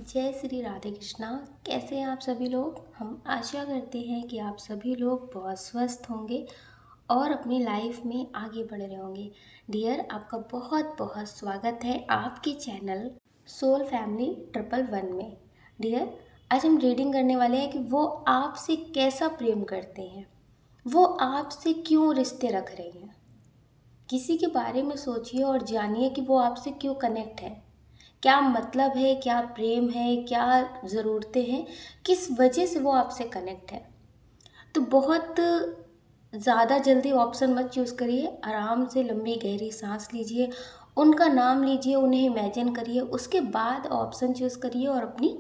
जय श्री राधे कृष्णा। कैसे हैं आप सभी लोग। हम आशा करते हैं कि आप सभी लोग बहुत स्वस्थ होंगे और अपनी लाइफ में आगे बढ़ रहे होंगे। डियर, आपका बहुत बहुत स्वागत है आपके चैनल सोल फैमिली 111 में। डियर, आज हम रीडिंग करने वाले हैं कि वो आपसे कैसा प्रेम करते हैं, वो आपसे क्यों रिश्ते रख रहे हैं। किसी के बारे में सोचिए और जानिए कि वो आपसे क्यों कनेक्ट है, क्या मतलब है, क्या प्रेम है, क्या ज़रूरतें हैं, किस वजह से वो आपसे कनेक्ट है। तो बहुत ज़्यादा जल्दी ऑप्शन मत चूज़ करिए, आराम से लंबी गहरी सांस लीजिए, उनका नाम लीजिए, उन्हें इमेजिन करिए, उसके बाद ऑप्शन चूज़ करिए और अपनी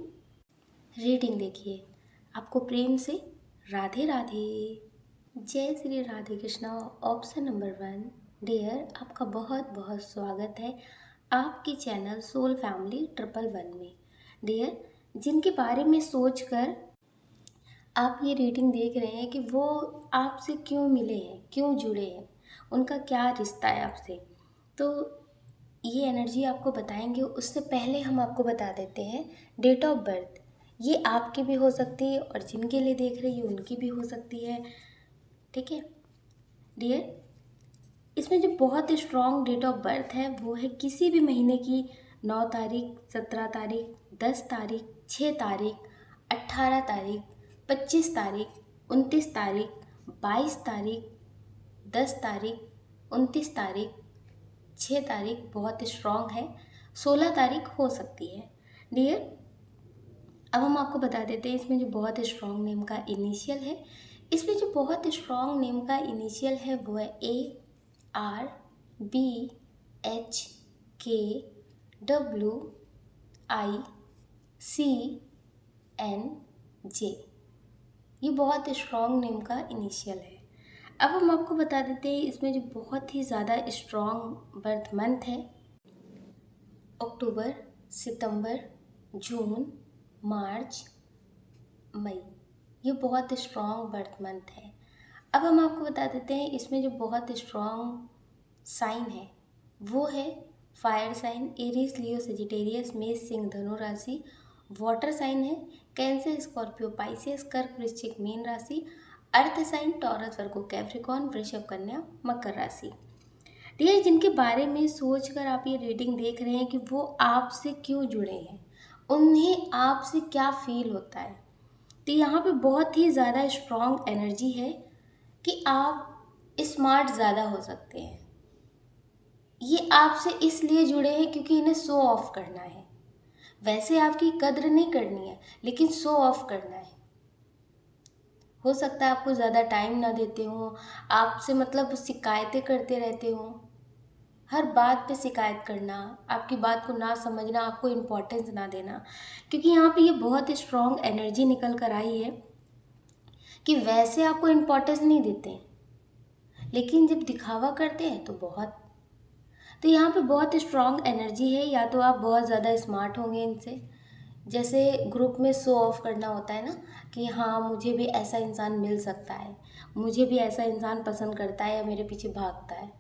रीडिंग देखिए। आपको प्रेम से राधे राधे। जय Shri Radhe Krishna. Option number 1, dear, आपका बहुत बहुत स्वागत है आपके चैनल सोल फैमिली 111 में। डियर, जिनके बारे में सोचकर आप ये रीडिंग देख रहे हैं कि वो आपसे क्यों मिले हैं, क्यों जुड़े हैं, उनका क्या रिश्ता है आपसे, तो ये एनर्जी आपको बताएंगे। उससे पहले हम आपको बता देते हैं डेट ऑफ बर्थ। ये आपकी भी हो सकती है और जिनके लिए देख रही है उनकी भी हो सकती है। ठीक है डियर, इसमें जो बहुत स्ट्रॉन्ग डेट ऑफ बर्थ है वो है किसी भी महीने की 9 तारीख, 17 तारीख, 10 तारीख, 6 तारीख, 18 तारीख, 25 तारीख, 29 तारीख, 22 तारीख, 10 तारीख, 29 तारीख, 6 तारीख बहुत स्ट्रॉन्ग है, 16 तारीख हो सकती है। डियर, अब हम आपको बता देते हैं इसमें जो बहुत स्ट्रॉन्ग नेम का इनिशियल है। इसमें जो बहुत स्ट्रॉन्ग नेम का इनिशियल है वो है ARBHKWICNJ। ये बहुत स्ट्रॉन्ग नेम का इनिशियल है। अब हम आपको बता देते हैं इसमें जो बहुत ही ज़्यादा स्ट्रॉन्ग बर्थ मंथ है, अक्टूबर, सितंबर, जून, मार्च, मई। ये बहुत स्ट्रॉन्ग बर्थ मंथ है। अब हम आपको बता देते हैं इसमें जो बहुत स्ट्रॉन्ग साइन है वो है फायर साइन, एरीज, लियो, सेजिटेरियस, मेष, सिंह, धनु राशि। वाटर साइन है कैंसर, स्कॉर्पियो, पाइसेस, कर्क, वृश्चिक, मीन राशि। अर्थ साइन टॉरस, वर्गो, कैप्रिकॉर्न, वृषभ, कन्या, मकर राशि। डियर, जिनके बारे में सोचकर आप ये रीडिंग देख रहे हैं कि वो आपसे क्यों जुड़े हैं, उन्हें आपसे क्या फील होता है, तो यहाँ पे बहुत ही ज़्यादा स्ट्रॉन्ग एनर्जी है कि आप स्मार्ट ज़्यादा हो सकते हैं। ये आपसे इसलिए जुड़े हैं क्योंकि इन्हें शो ऑफ करना है। वैसे आपकी कद्र नहीं करनी है लेकिन शो ऑफ करना है। हो सकता है आपको ज़्यादा टाइम ना देते हो, आपसे मतलब शिकायतें करते रहते हो, हर बात पे शिकायत करना, आपकी बात को ना समझना, आपको इम्पोर्टेंस ना देना। क्योंकि यहाँ पे ये बहुत स्ट्रॉन्ग एनर्जी निकल कर आई है कि वैसे आपको इम्पोर्टेंस नहीं देते हैं लेकिन जब दिखावा करते हैं तो बहुत। तो यहाँ पे बहुत स्ट्रॉन्ग एनर्जी है। या तो आप बहुत ज़्यादा स्मार्ट होंगे इनसे, जैसे ग्रुप में शो ऑफ करना होता है ना कि हाँ मुझे भी ऐसा इंसान मिल सकता है, मुझे भी ऐसा इंसान पसंद करता है या मेरे पीछे भागता है।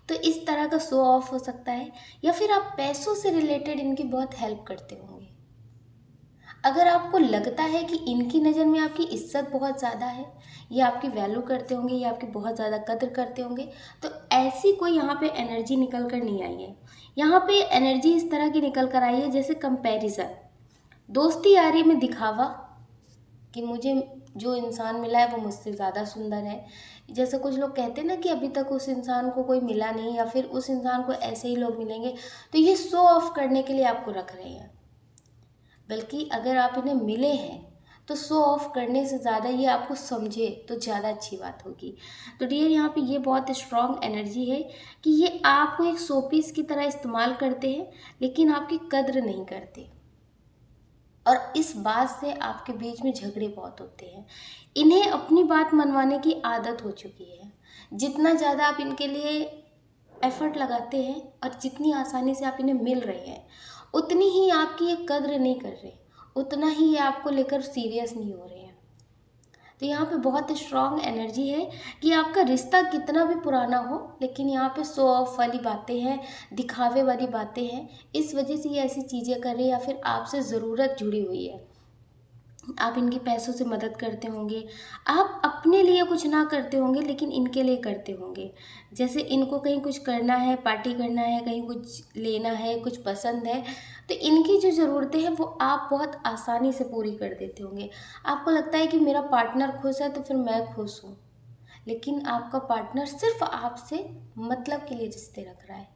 तो इस तरह का शो ऑफ हो सकता है। या फिर आप पैसों से रिलेटेड इनकी बहुत हेल्प करते होंगे। अगर आपको लगता है कि इनकी नज़र में आपकी इज्जत बहुत ज़्यादा है, ये आपकी वैल्यू करते होंगे, ये आपकी बहुत ज़्यादा कद्र करते होंगे, तो ऐसी कोई यहाँ पे एनर्जी निकल कर नहीं आई है। यहाँ पे एनर्जी इस तरह की निकल कर आई है जैसे कंपैरिजन, दोस्ती यारी में दिखावा कि मुझे जो इंसान मिला है वो मुझसे ज़्यादा सुंदर है। जैसे कुछ लोग कहते हैं ना कि अभी तक उस इंसान को कोई मिला नहीं या फिर उस इंसान को ऐसे ही लोग मिलेंगे, तो ये शो ऑफ करने के लिए आपको रख रहे हैं। बल्कि अगर आप इन्हें मिले हैं तो शो ऑफ करने से ज़्यादा ये आपको समझे तो ज़्यादा अच्छी बात होगी। तो डियर, यहाँ पे ये बहुत स्ट्रॉन्ग एनर्जी है कि ये आपको एक शो पीस की तरह इस्तेमाल करते हैं लेकिन आपकी कद्र नहीं करते, और इस बात से आपके बीच में झगड़े बहुत होते हैं। इन्हें अपनी बात मनवाने की आदत हो चुकी है। जितना ज़्यादा आप इनके लिए एफर्ट लगाते हैं और जितनी आसानी से आप इन्हें मिल रहे हैं, उतनी ही आपकी ये कद्र नहीं कर रहे, उतना ही ये आपको लेकर सीरियस नहीं हो रहे हैं। तो यहाँ पे बहुत स्ट्रॉन्ग एनर्जी है कि आपका रिश्ता कितना भी पुराना हो, लेकिन यहाँ पे शो ऑफ वाली बातें हैं, दिखावे वाली बातें हैं, इस वजह से ये ऐसी चीज़ें कर रही है, या फिर आपसे ज़रूरत जुड़ी हुई है। आप इनके पैसों से मदद करते होंगे, आप अपने लिए कुछ ना करते होंगे लेकिन इनके लिए करते होंगे। जैसे इनको कहीं कुछ करना है, पार्टी करना है, कहीं कुछ लेना है, कुछ पसंद है, तो इनकी जो ज़रूरतें हैं वो आप बहुत आसानी से पूरी कर देते होंगे। आपको लगता है कि मेरा पार्टनर खुश है तो फिर मैं खुश हूँ, लेकिन आपका पार्टनर सिर्फ आपसे मतलब के लिए रिश्ते रख रहा है।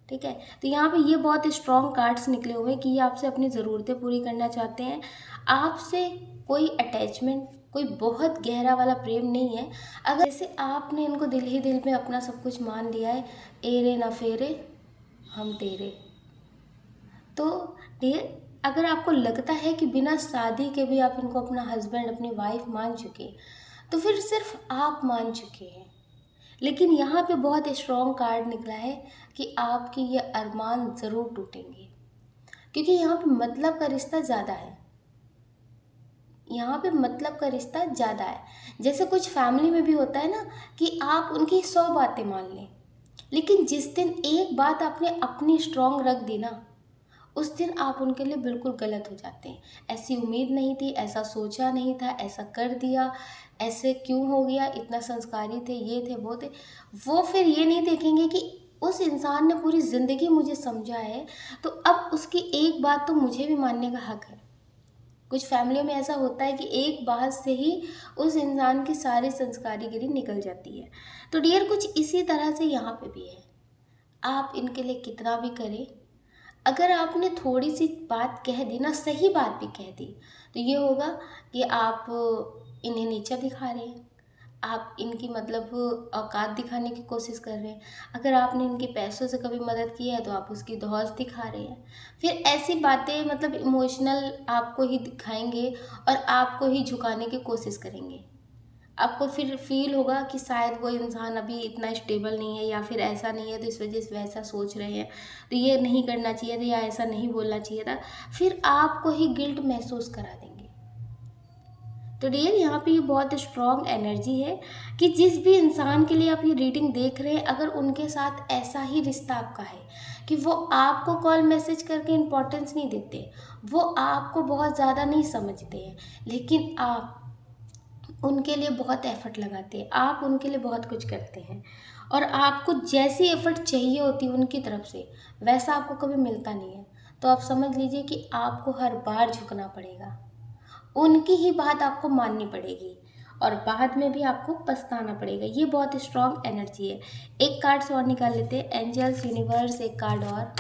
ठीक है, तो यहाँ पे ये बहुत स्ट्रॉन्ग कार्ड्स निकले हुए हैं कि ये आपसे अपनी ज़रूरतें पूरी करना चाहते हैं। आपसे कोई अटैचमेंट, कोई बहुत गहरा वाला प्रेम नहीं है। अगर जैसे आपने इनको दिल ही दिल में अपना सब कुछ मान लिया है, एरे ना फेरे हम तेरे, तो डियर, अगर आपको लगता है कि बिना शादी के भी आप इनको अपना हस्बैंड, अपनी वाइफ मान चुके, तो फिर सिर्फ आप मान चुके हैं। लेकिन यहाँ पे बहुत स्ट्रॉन्ग कार्ड निकला है कि आपके ये अरमान ज़रूर टूटेंगे, क्योंकि यहाँ पे मतलब का रिश्ता ज़्यादा है। यहाँ पे मतलब का रिश्ता ज़्यादा है। जैसे कुछ फैमिली में भी होता है ना कि आप उनकी 100 बातें मान लें, लेकिन जिस दिन एक बात आपने अपनी स्ट्रॉन्ग रख दी ना, उस दिन आप उनके लिए बिल्कुल गलत हो जाते हैं। ऐसी उम्मीद नहीं थी, ऐसा सोचा नहीं था, ऐसा कर दिया, ऐसे क्यों हो गया, इतना संस्कारी थे, ये थे, वो थे। वो फिर ये नहीं देखेंगे कि उस इंसान ने पूरी ज़िंदगी मुझे समझा है, तो अब उसकी एक बात तो मुझे भी मानने का हक है। कुछ फैमिलियों में ऐसा होता है कि एक बात से ही उस इंसान की सारी संस्कारीगिरी निकल जाती है। तो डियर, कुछ इसी तरह से यहाँ पे भी है। आप इनके लिए कितना भी करें, अगर आपने थोड़ी सी बात कह दी ना, सही बात भी कह दी, तो ये होगा कि आप इन्हें नीचा दिखा रहे हैं, आप इनकी मतलब औकात दिखाने की कोशिश कर रहे हैं। अगर आपने इनके पैसों से कभी मदद की है तो आप उसकी धौंस दिखा रहे हैं। फिर ऐसी बातें मतलब इमोशनल आपको ही दिखाएंगे और आपको ही झुकाने की कोशिश करेंगे। आपको फिर फील होगा कि शायद वो इंसान अभी इतना स्टेबल नहीं है, या फिर ऐसा नहीं है तो इस वजह से वैसा सोच रहे हैं, तो ये नहीं करना चाहिए था, या ऐसा नहीं बोलना चाहिए था। फिर आपको ही गिल्ट महसूस करा देंगे। तो डियर, यहाँ पे ये बहुत स्ट्रॉन्ग एनर्जी है कि जिस भी इंसान के लिए आप ये रीडिंग देख रहे हैं, अगर उनके साथ ऐसा ही रिश्ता आपका है कि वो आपको कॉल मैसेज करके इम्पोर्टेंस नहीं देते, वो आपको बहुत ज़्यादा नहीं समझते हैं, लेकिन आप उनके लिए बहुत एफ़र्ट लगाते हैं, आप उनके लिए बहुत कुछ करते हैं, और आपको जैसी एफ़र्ट चाहिए होती है उनकी तरफ से, वैसा आपको कभी मिलता नहीं है, तो आप समझ लीजिए कि आपको हर बार झुकना पड़ेगा, उनकी ही बात आपको माननी पड़ेगी, और बाद में भी आपको पछताना पड़ेगा। ये बहुत स्ट्रॉन्ग एनर्जी है। एक कार्ड से और निकाल लेते हैं, एंजल्स, यूनिवर्स, एक कार्ड और।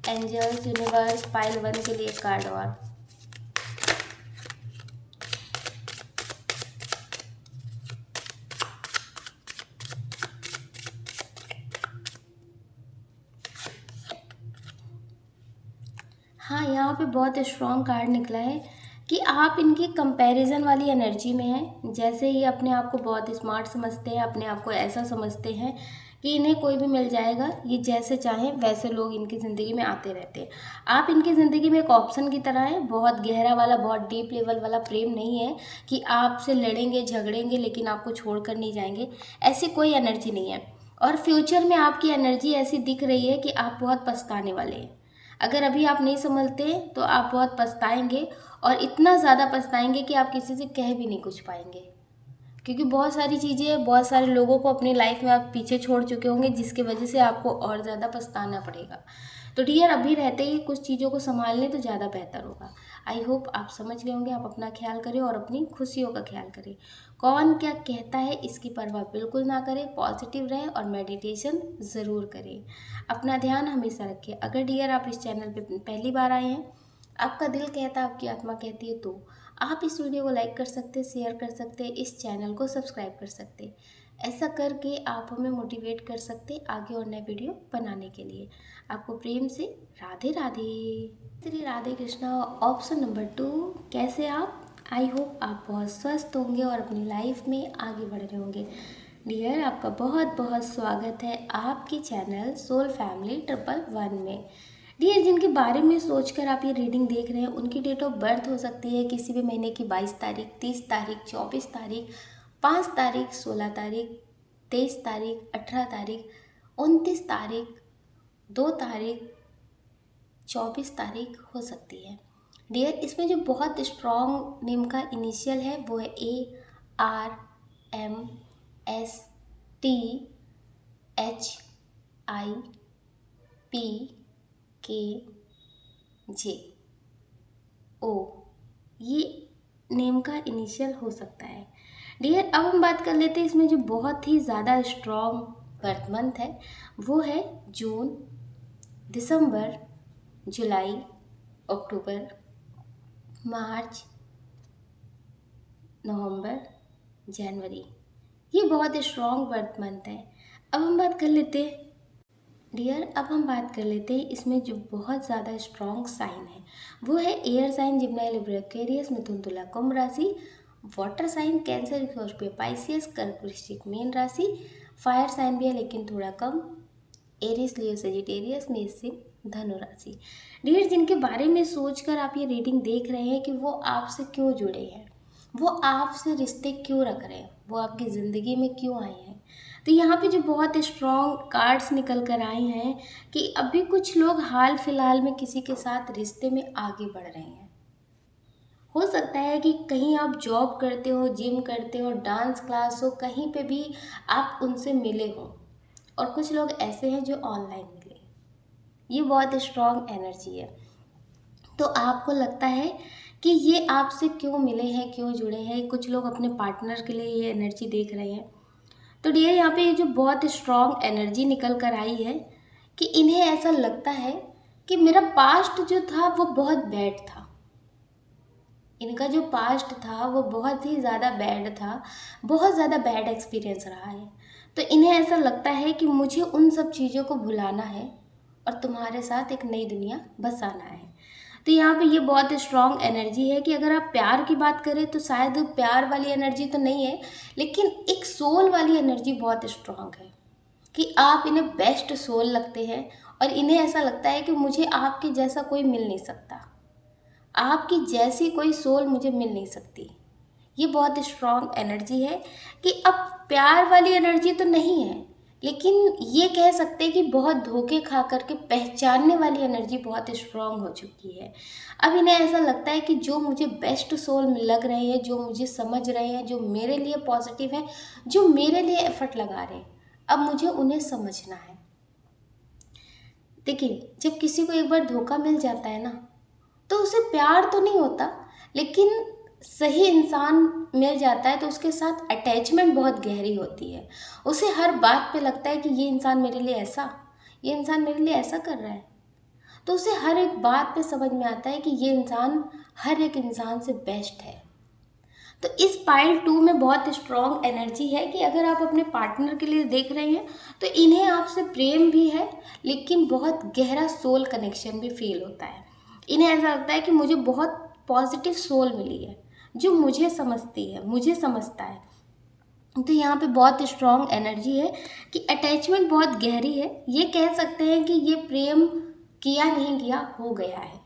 एंजल्स, यूनिवर्स, पाइल 1 के लिए एक कार्ड और। हाँ, यहाँ पे बहुत स्ट्रॉन्ग कार्ड निकला है कि आप इनकी कंपैरिजन वाली एनर्जी में हैं। जैसे ये अपने आप को बहुत स्मार्ट समझते हैं, अपने आप को ऐसा समझते हैं कि इन्हें कोई भी मिल जाएगा, ये जैसे चाहें वैसे लोग इनकी ज़िंदगी में आते रहते हैं। आप इनकी ज़िंदगी में एक ऑप्शन की तरह हैं, बहुत गहरा वाला, बहुत डीप लेवल वाला प्रेम नहीं है कि आपसे लड़ेंगे, झगड़ेंगे लेकिन आपको छोड़ कर नहीं जाएंगे, ऐसी कोई एनर्जी नहीं है। और फ्यूचर में आपकी एनर्जी ऐसी दिख रही है कि आप बहुत पछताने वाले हैं। अगर अभी आप नहीं संभलते तो आप बहुत पछताएंगे, और इतना ज़्यादा पछताएंगे कि आप किसी से कह भी नहीं कुछ पाएंगे, क्योंकि बहुत सारी चीज़ें, बहुत सारे लोगों को अपनी लाइफ में आप पीछे छोड़ चुके होंगे, जिसकी वजह से आपको और ज़्यादा पछताना पड़ेगा। तो डियर, अभी रहते ही कुछ चीज़ों को संभाल लें तो ज़्यादा बेहतर होगा। आई होप आप समझ गए होंगे। आप अपना ख्याल करें और अपनी खुशियों का ख्याल करें। कौन क्या कहता है इसकी परवाह बिल्कुल ना करें, पॉजिटिव रहें और मेडिटेशन ज़रूर करें। अपना ध्यान हमेशा रखें। अगर डियर आप इस चैनल पर पहली बार आए हैं, आपका दिल कहता है, आपकी आत्मा कहती है, तो आप इस वीडियो को लाइक कर सकते, शेयर कर सकते, इस चैनल को सब्सक्राइब कर सकते। ऐसा करके आप हमें मोटिवेट कर सकते आगे और नए वीडियो बनाने के लिए। आपको प्रेम से राधे राधे। श्री राधे कृष्णा। ऑप्शन नंबर 2, कैसे आप? आई होप आप बहुत स्वस्थ होंगे और अपनी लाइफ में आगे बढ़ रहे होंगे। डियर, आपका बहुत बहुत स्वागत है आपके चैनल सोल फैमिली 111 में। डियर, जिनके बारे में सोचकर आप ये रीडिंग देख रहे हैं उनकी डेट ऑफ बर्थ हो सकती है किसी भी महीने की 22 तारीख, 30 तारीख, 24 तारीख, 5 तारीख, 16 तारीख, 23 तारीख, 18 तारीख, 29 तारीख, 2 तारीख, 24 तारीख हो सकती है। डियर, इसमें जो बहुत स्ट्रॉन्ग नेम का इनिशियल है वो है ARMSTHIPKJ। ये नेम का इनिशियल हो सकता है। डियर, अब हम बात कर लेते हैं इसमें जो बहुत ही ज़्यादा स्ट्रॉन्ग बर्थ मंथ है वो है जून, दिसंबर, जुलाई, अक्टूबर, मार्च, नवंबर, जनवरी। ये बहुत स्ट्रॉन्ग बर्थ मंथ है। अब हम बात कर लेते हैं डियर, अब हम बात कर लेते हैं इसमें जो बहुत ज़्यादा स्ट्रॉन्ग साइन है वो है एयर साइन जिम्नाई लिब्रा एक्वेरियस, मिथुन तुला कुंभ राशि, वाटर साइन कैंसर स्कॉर्पियो पाइसियस, कर्क वृश्चिक मीन राशि, फायर साइन भी है लेकिन थोड़ा कम, एरिस लियो सेजिटेरियस, मेष सिंह धनु राशि। डियर, जिनके बारे में सोचकर आप ये रीडिंग देख रहे हैं कि वो आपसे क्यों जुड़े हैं, वो आपसे रिश्ते क्यों रख रहे हैं, वो आपकी ज़िंदगी में क्यों आए हैं, तो यहाँ पे जो बहुत स्ट्रॉन्ग कार्ड्स निकल कर आए हैं कि अभी कुछ लोग हाल फिलहाल में किसी के साथ रिश्ते में आगे बढ़ रहे हैं। हो सकता है कि कहीं आप जॉब करते हो, जिम करते हो, डांस क्लास हो, कहीं पे भी आप उनसे मिले हो, और कुछ लोग ऐसे हैं जो ऑनलाइन मिले। ये बहुत स्ट्रॉन्ग एनर्जी है। तो आपको लगता है कि ये आपसे क्यों मिले हैं, क्यों जुड़े हैं। कुछ लोग अपने पार्टनर के लिए ये एनर्जी देख रहे हैं। तो डियर, यहाँ पे ये जो बहुत स्ट्रॉन्ग एनर्जी निकल कर आई है कि इन्हें ऐसा लगता है कि मेरा पास्ट जो था वो बहुत बैड था, इनका जो पास्ट था वो बहुत ही ज़्यादा बैड था, बहुत ज़्यादा बैड एक्सपीरियंस रहा है। तो इन्हें ऐसा लगता है कि मुझे उन सब चीज़ों को भुलाना है और तुम्हारे साथ एक नई दुनिया बसाना है। तो यहाँ पे ये बहुत स्ट्रॉन्ग एनर्जी है कि अगर आप प्यार की बात करें तो शायद प्यार वाली एनर्जी तो नहीं है, लेकिन एक सोल वाली एनर्जी बहुत स्ट्रॉन्ग है कि आप इन्हें बेस्ट सोल लगते हैं और इन्हें ऐसा लगता है कि मुझे आपके जैसा कोई मिल नहीं सकता, आपकी जैसी कोई सोल मुझे मिल नहीं सकती। ये बहुत स्ट्रॉन्ग एनर्जी है कि अब प्यार वाली एनर्जी तो नहीं है, लेकिन ये कह सकते हैं कि बहुत धोखे खा करके पहचानने वाली एनर्जी बहुत स्ट्रॉन्ग हो चुकी है। अब इन्हें ऐसा लगता है कि जो मुझे बेस्ट सोल लग रहे हैं, जो मुझे समझ रहे हैं, जो मेरे लिए पॉजिटिव है, जो मेरे लिए एफर्ट लगा रहे हैं, अब मुझे उन्हें समझना है। देखिए, जब किसी को एक बार धोखा मिल जाता है ना, तो उसे प्यार तो नहीं होता, लेकिन सही इंसान मिल जाता है तो उसके साथ अटैचमेंट बहुत गहरी होती है। उसे हर बात पे लगता है कि ये इंसान मेरे लिए ऐसा, ये इंसान मेरे लिए ऐसा कर रहा है। तो उसे हर एक बात पे समझ में आता है कि ये इंसान हर एक इंसान से बेस्ट है। तो इस पाइल 2 में बहुत स्ट्रॉन्ग एनर्जी है कि अगर आप अपने पार्टनर के लिए देख रहे हैं तो इन्हें आपसे प्रेम भी है, लेकिन बहुत गहरा सोल कनेक्शन भी फील होता है। इन्हें ऐसा लगता है कि मुझे बहुत पॉजिटिव सोल मिली है जो मुझे समझती है, मुझे समझता है। तो यहाँ पे बहुत स्ट्रॉन्ग एनर्जी है कि अटैचमेंट बहुत गहरी है। ये कह सकते हैं कि ये प्रेम किया नहीं किया हो गया है।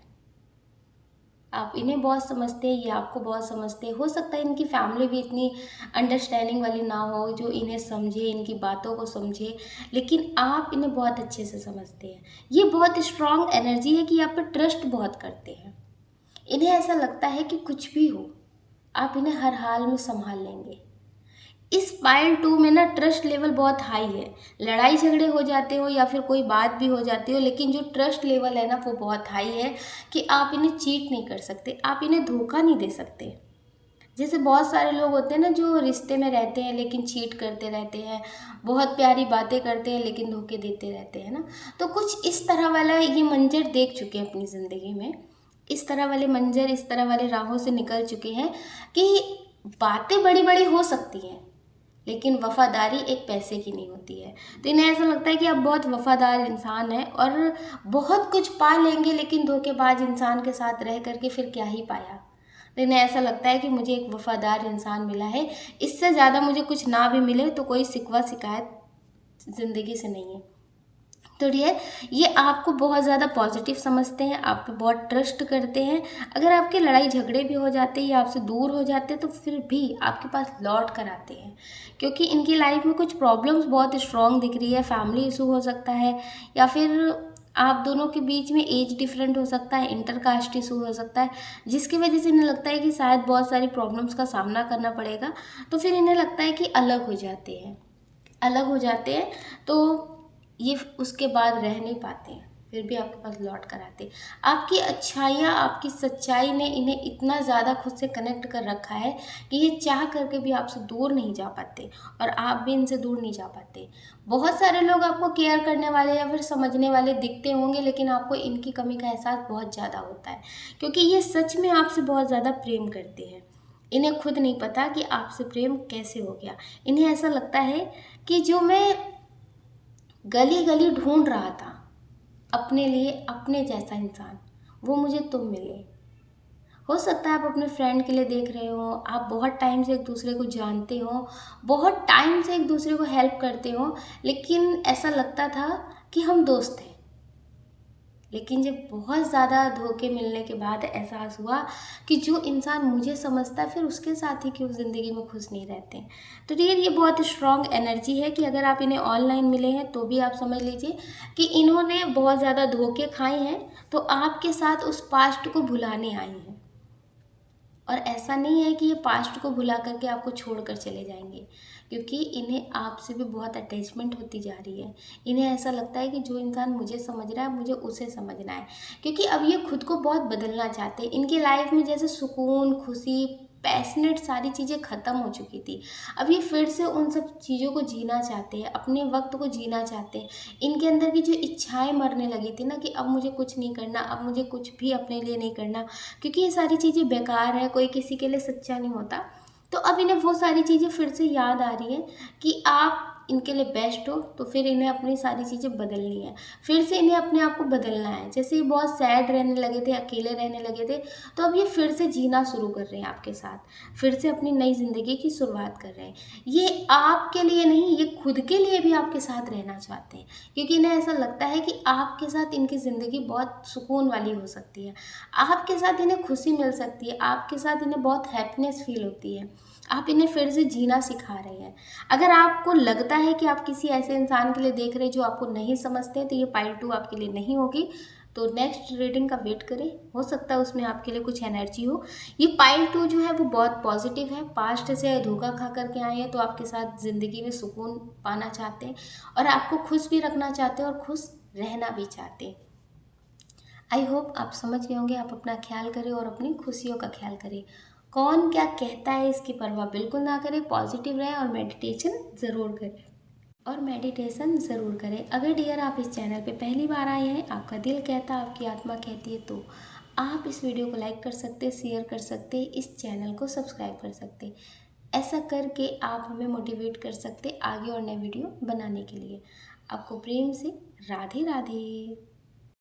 आप इन्हें बहुत समझते हैं, ये आपको बहुत समझते हैं। हो सकता है इनकी फैमिली भी इतनी अंडरस्टैंडिंग वाली ना हो जो इन्हें समझे, इनकी बातों को समझे, लेकिन आप इन्हें बहुत अच्छे से समझते हैं। ये बहुत स्ट्रॉन्ग एनर्जी है कि आप पर ट्रस्ट बहुत करते हैं। इन्हें ऐसा लगता है कि कुछ भी हो आप इन्हें हर हाल में संभाल लेंगे। इस पाइल 2 में ना ट्रस्ट लेवल बहुत हाई है। लड़ाई झगड़े हो जाते हो या फिर कोई बात भी हो जाती हो, लेकिन जो ट्रस्ट लेवल है ना वो बहुत हाई है कि आप इन्हें चीट नहीं कर सकते, आप इन्हें धोखा नहीं दे सकते। जैसे बहुत सारे लोग होते हैं ना जो रिश्ते में रहते हैं लेकिन चीट करते रहते हैं, बहुत प्यारी बातें करते हैं लेकिन धोखे देते रहते हैं ना। तो कुछ इस तरह वाला ये मंजर देख चुके हैं अपनी ज़िंदगी में, इस तरह वाले मंजर, इस तरह वाले राहों से निकल चुके हैं कि बातें बड़ी बड़ी हो सकती हैं लेकिन वफ़ादारी एक पैसे की नहीं होती है। तो इन्हें ऐसा लगता है कि आप बहुत वफ़ादार इंसान हैं और बहुत कुछ पा लेंगे, लेकिन धोखेबाज इंसान के साथ रह करके फिर क्या ही पाया। तो इन्हें ऐसा लगता है कि मुझे एक वफ़ादार इंसान मिला है, इससे ज़्यादा मुझे कुछ ना भी मिले तो कोई शिकवा शिकायत ज़िंदगी से नहीं है। तो डियर, ये आपको बहुत ज़्यादा पॉजिटिव समझते हैं, आप पे बहुत ट्रस्ट करते हैं। अगर आपके लड़ाई झगड़े भी हो जाते हैं या आपसे दूर हो जाते हैं तो फिर भी आपके पास लौट कर आते हैं, क्योंकि इनकी लाइफ में कुछ प्रॉब्लम्स बहुत स्ट्रॉन्ग दिख रही है। फैमिली इशू हो सकता है, या फिर आप दोनों के बीच में एज डिफरेंट हो सकता है, इंटर कास्ट इशू हो सकता है, जिसकी वजह से इन्हें लगता है कि शायद बहुत सारी प्रॉब्लम्स का सामना करना पड़ेगा। तो फिर इन्हें लगता है कि अलग हो जाते हैं, अलग हो जाते हैं तो ये उसके बाद रह नहीं पाते हैं, फिर भी आपके पास लौट कर आते हैं। आपकी अच्छाइयाँ, आपकी सच्चाई ने इन्हें इतना ज़्यादा खुद से कनेक्ट कर रखा है कि ये चाह करके भी आपसे दूर नहीं जा पाते, और आप भी इनसे दूर नहीं जा पाते। बहुत सारे लोग आपको केयर करने वाले या फिर समझने वाले दिखते होंगे, लेकिन आपको इनकी कमी का एहसास बहुत ज़्यादा होता है, क्योंकि ये सच में आपसे बहुत ज़्यादा प्रेम करते हैं। इन्हें खुद नहीं पता कि आपसे प्रेम कैसे हो गया। इन्हें ऐसा लगता है कि जो मैं गली गली ढूंढ रहा था अपने लिए अपने जैसा इंसान, वो मुझे तुम मिले। हो सकता है आप अपने फ्रेंड के लिए देख रहे हो, आप बहुत टाइम से एक दूसरे को जानते हो, बहुत टाइम से एक दूसरे को हेल्प करते हो, लेकिन ऐसा लगता था कि हम दोस्त हैं। लेकिन जब बहुत ज़्यादा धोखे मिलने के बाद एहसास हुआ कि जो इंसान मुझे समझता है, फिर उसके साथ ही क्यों ज़िंदगी में खुश नहीं रहते हैं। तो डियर, ये बहुत स्ट्रॉन्ग एनर्जी है कि अगर आप इन्हें ऑनलाइन मिले हैं तो भी आप समझ लीजिए कि इन्होंने बहुत ज़्यादा धोखे खाए हैं, तो आपके साथ उस पास्ट को भुलाने आई हैं। और ऐसा नहीं है कि ये पास्ट को भुला करके आपको छोड़कर चले जाएंगे, क्योंकि इन्हें आपसे भी बहुत अटैचमेंट होती जा रही है। इन्हें ऐसा लगता है कि जो इंसान मुझे समझ रहा है, मुझे उसे समझना है, क्योंकि अब ये खुद को बहुत बदलना चाहते हैं। इनकी लाइफ में जैसे सुकून, खुशी, पैशनेट सारी चीज़ें ख़त्म हो चुकी थी। अब ये फिर से उन सब चीज़ों को जीना चाहते हैं, अपने वक्त को जीना चाहते हैं। इनके अंदर की जो इच्छाएं मरने लगी थी ना, कि अब मुझे कुछ नहीं करना, अब मुझे कुछ भी अपने लिए नहीं करना, क्योंकि ये सारी चीज़ें बेकार है, कोई किसी के लिए सच्चा नहीं होता। तो अब इन्हें वो सारी चीज़ें फिर से याद आ रही हैं कि आप इनके लिए बेस्ट हो, तो फिर इन्हें अपनी सारी चीज़ें बदलनी है। फिर से इन्हें अपने आप को बदलना है। जैसे ये बहुत सैड रहने लगे थे, अकेले रहने लगे थे, तो अब ये फिर से जीना शुरू कर रहे हैं आपके साथ, फिर से अपनी नई ज़िंदगी की शुरुआत कर रहे हैं। ये आपके लिए नहीं, ये खुद के लिए भी आपके साथ रहना चाहते हैं, क्योंकि इन्हें ऐसा लगता है कि आपके साथ इनकी ज़िंदगी बहुत सुकून वाली हो सकती है, आपके साथ इन्हें खुशी मिल सकती है, आपके साथ इन्हें बहुत हैप्पीनेस फील होती है। आप इन्हें फिर से जीना सिखा रहे हैं। अगर आपको लगता है कि आप किसी ऐसे इंसान के लिए देख रहे हैं जो आपको नहीं समझते, तो ये पाइल 2 आपके लिए नहीं होगी। तो नेक्स्ट रीडिंग का वेट करें, हो सकता है उसमें आपके लिए कुछ एनर्जी हो। ये पाइल 2 जो है वो बहुत पॉजिटिव है, पास्ट से धोखा खा करके आए हैं, तो आपके साथ ज़िंदगी में सुकून पाना चाहते हैं, और आपको खुश भी रखना चाहते हैं और खुश रहना भी चाहते हैं। आई होप आप समझ गए होंगे। आप अपना ख्याल करें और अपनी खुशियों का ख्याल करें। कौन क्या कहता है इसकी परवाह बिल्कुल ना करें, पॉजिटिव रहें और मेडिटेशन ज़रूर करें। अगर डियर आप इस चैनल पे पहली बार आए हैं, आपका दिल कहता है, आपकी आत्मा कहती है, तो आप इस वीडियो को लाइक कर सकते हैं, शेयर कर सकते हैं, इस चैनल को सब्सक्राइब कर सकते हैं। ऐसा करके आप हमें मोटिवेट कर सकते आगे और नए वीडियो बनाने के लिए। आपको प्रेम से राधे राधे।